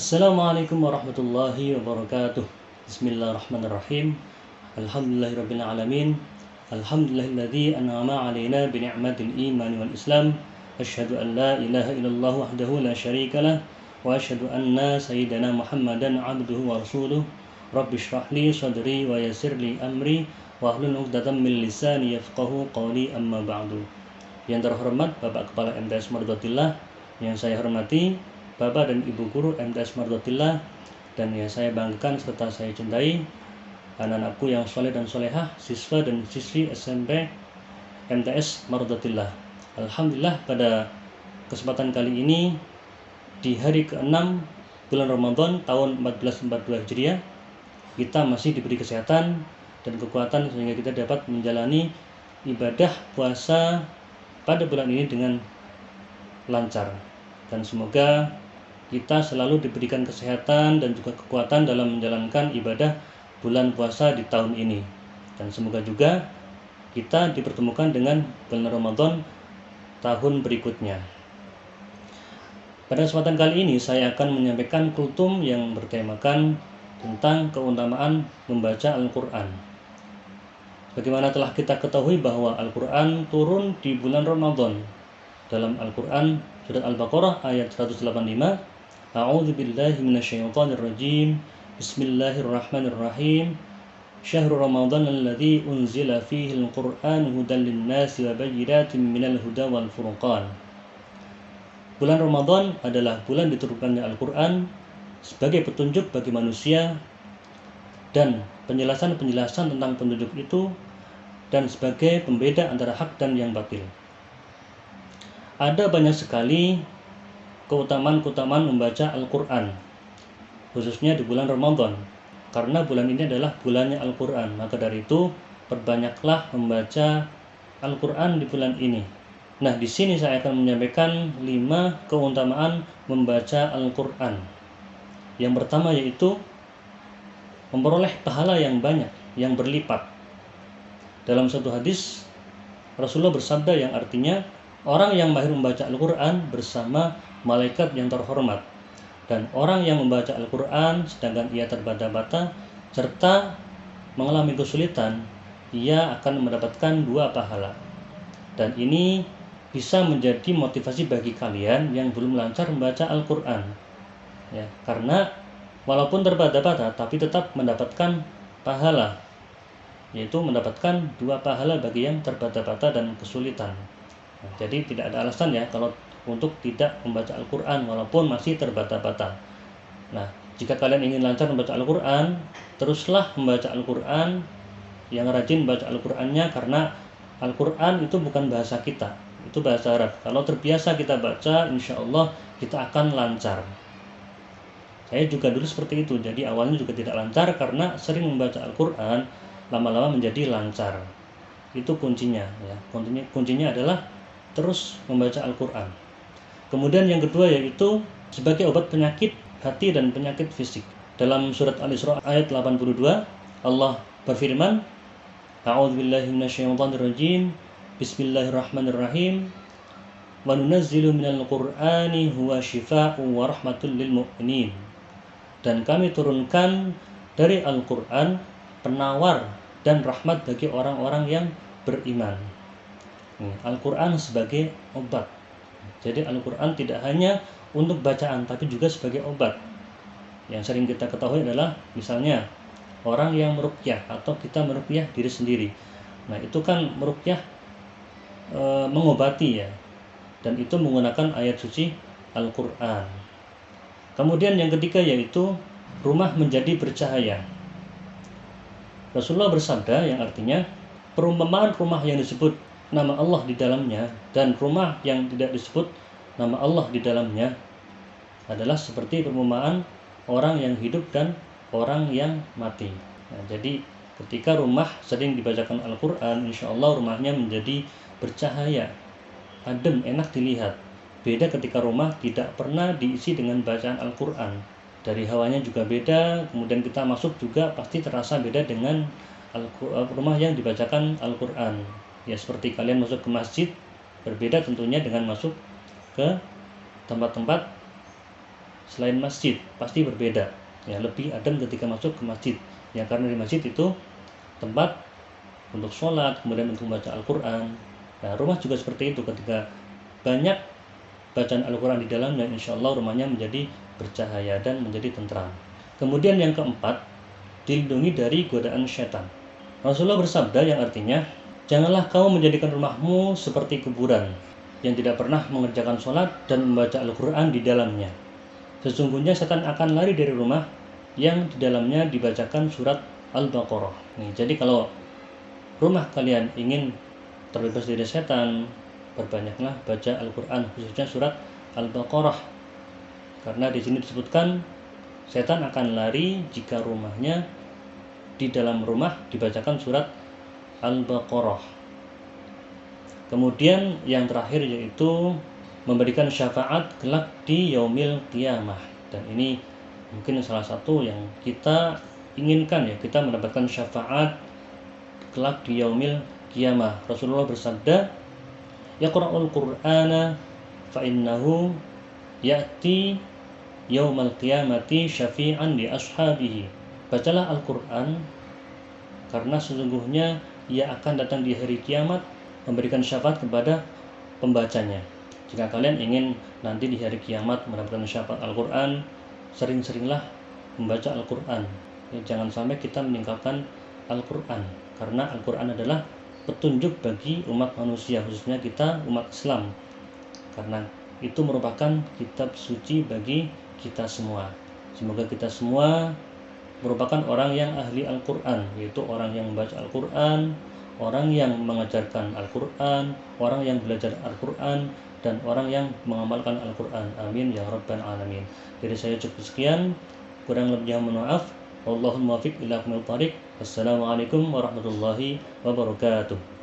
Assalamualaikum warahmatullahi wabarakatuh. Bismillahirrahmanirrahim. Alhamdulillahirabbil alamin. Alhamdulillahilladzi an'ama 'alaina bi ni'matil iman wal islam. Asyhadu an la ilaha illallah wahdahu la syarikalah wa asyhadu anna sayyidana Muhammadan 'abduhu wa rasuluh. Rabbi shrah li sadri wa yassir li amri wa hlul 'uqdatam min lisani yafqahu qawli amma ba'du. Yang terhormat Bapak Kepala MTS Mardotillah, yang saya hormati Bapak dan Ibu Guru MTS Mardotillah, dan yang saya banggakan serta saya cintai, anak-anakku yang soleh dan solehah, siswa dan siswi SMP MTS Mardotillah. Alhamdulillah, pada kesempatan kali ini di hari ke-6 bulan Ramadan tahun 1442 Hijriah, kita masih diberi kesehatan dan kekuatan sehingga kita dapat menjalani ibadah puasa pada bulan ini dengan lancar. Dan semoga kita selalu diberikan kesehatan dan juga kekuatan dalam menjalankan ibadah bulan puasa di tahun ini. Dan semoga juga kita dipertemukan dengan bulan Ramadan tahun berikutnya. Pada kesempatan kali ini saya akan menyampaikan kultum yang bertemakan tentang keutamaan membaca Al-Quran. Bagaimana telah kita ketahui bahwa Al-Quran turun di bulan Ramadan. Dalam Al-Quran surat Al-Baqarah ayat 185, A'udzu billahi minasyaitonir rajim. Bismillahirrahmanirrahim. Syahrul Ramadan alladzi unzila fihi al-Qur'an hudan lin-nasi wa bayyinatin minal huda wal furqan. Bulan Ramadan adalah bulan diturunkannya Al-Qur'an sebagai petunjuk bagi manusia dan penjelasan-penjelasan tentang petunjuk itu, dan sebagai pembeda antara hak dan yang batil. Ada banyak sekali keutamaan-keutamaan membaca Al-Quran, khususnya di bulan Ramadan, karena bulan ini adalah bulannya Al-Quran. Maka dari itu, perbanyaklah membaca Al-Quran di bulan ini. Nah, di sini saya akan menyampaikan 5 keutamaan membaca Al-Quran. Yang pertama yaitu memperoleh pahala yang banyak, yang berlipat. Dalam satu hadis, Rasulullah bersabda yang artinya, orang yang mahir membaca Al-Quran bersama malaikat yang terhormat. Dan orang yang membaca Al-Quran sedangkan ia terbata-bata serta mengalami kesulitan, ia akan mendapatkan 2 pahala. Dan ini bisa menjadi motivasi bagi kalian yang belum lancar membaca Al-Quran, ya, karena walaupun terbata-bata tapi tetap mendapatkan pahala, yaitu mendapatkan 2 pahala bagi yang terbata-bata dan kesulitan. Nah, jadi tidak ada alasan ya kalau untuk tidak membaca Al-Quran walaupun masih terbata-bata. Nah, jika kalian ingin lancar membaca Al-Quran, teruslah membaca Al-Quran, yang rajin membaca Al-Qurannya, karena Al-Quran itu bukan bahasa kita, itu bahasa Arab. Kalau terbiasa kita baca, insya Allah kita akan lancar. Saya juga dulu seperti itu, jadi awalnya juga tidak lancar karena sering membaca Al-Quran, lama-lama menjadi lancar. Itu kuncinya ya. Kuncinya adalah terus membaca Al-Quran. Kemudian yang kedua yaitu sebagai obat penyakit hati dan penyakit fisik. Dalam surat Al-Isra ayat 82, Allah berfirman, A'udzu billahi minasyaitonir rajim. Bismillahirrahmanirrahim. Wa nunazzilu minal Qur'ani huwa syifaa'un wa rahmatul lil mu'minin. Dan kami turunkan dari Al-Quran penawar dan rahmat bagi orang-orang yang beriman. Al-Quran sebagai obat. Jadi Al-Quran tidak hanya untuk bacaan tapi juga sebagai obat. Yang sering kita ketahui adalah misalnya orang yang meruqyah atau kita meruqyah diri sendiri. Nah, itu kan meruqyah mengobati ya. Dan itu menggunakan ayat suci Al-Quran. Kemudian yang ketiga yaitu rumah menjadi bercahaya. Rasulullah bersabda yang artinya, perumpamaan rumah yang disebut nama Allah di dalamnya dan rumah yang tidak disebut nama Allah di dalamnya adalah seperti perumpamaan orang yang hidup dan orang yang mati. Nah, jadi ketika rumah sering dibacakan Al-Quran, insya Allah rumahnya menjadi bercahaya, adem, enak dilihat. Beda ketika rumah tidak pernah diisi dengan bacaan Al-Quran. Dari hawanya juga beda, kemudian kita masuk juga pasti terasa beda dengan rumah yang dibacakan Al-Quran. Ya, seperti kalian masuk ke masjid, berbeda tentunya dengan masuk ke tempat-tempat selain masjid pasti berbeda. Ya, lebih adem ketika masuk ke masjid. Ya, karena di masjid itu tempat untuk sholat, kemudian untuk membaca Al-Quran. Nah, rumah juga seperti itu, ketika banyak bacaan Al-Quran di dalamnya, insya Allah rumahnya menjadi bercahaya dan menjadi tentram. Kemudian yang keempat, dilindungi dari godaan syaitan. Rasulullah bersabda yang artinya, janganlah kamu menjadikan rumahmu seperti kuburan yang tidak pernah mengerjakan sholat dan membaca Al-Quran di dalamnya. Sesungguhnya setan akan lari dari rumah yang di dalamnya dibacakan surat Al-Baqarah. Nih, jadi kalau rumah kalian ingin terbebas dari setan, perbanyaklah baca Al-Quran, khususnya surat Al-Baqarah. Karena di sini disebutkan setan akan lari jika rumahnya di dalam rumah dibacakan surat Al-Baqarah. Kemudian yang terakhir yaitu memberikan syafaat kelak di yaumil qiyamah. Dan ini mungkin salah satu yang kita inginkan, ya, kita mendapatkan syafaat kelak di yaumil qiyamah. Rasulullah bersabda, "Yaqra'ul Qur'ana fa innahu ya'ti yaumal qiyamati syafi'an li ashabihi." Bacalah Al-Qur'an karena sesungguhnya ia akan datang di hari kiamat memberikan syafaat kepada pembacanya. Jika kalian ingin nanti di hari kiamat mendapatkan syafaat Al-Qur'an, sering-seringlah membaca Al-Qur'an. Ya, jangan sampai kita meninggalkan Al-Qur'an, karena Al-Quran adalah petunjuk bagi umat manusia, khususnya kita umat Islam, karena itu merupakan kitab suci bagi kita semua. Semoga kita semua merupakan orang yang ahli Al-Quran, yaitu orang yang membaca Al-Quran, orang yang mengajarkan Al-Quran, orang yang belajar Al-Quran, dan orang yang mengamalkan Al-Quran. Amin ya rabbal alamin. Jadi saya cukup sekian, kurang lebihnya mohon maaf. Wallahul muwaffiq ila aqwamit thoriq. Wassalamualaikum warahmatullahi wabarakatuh.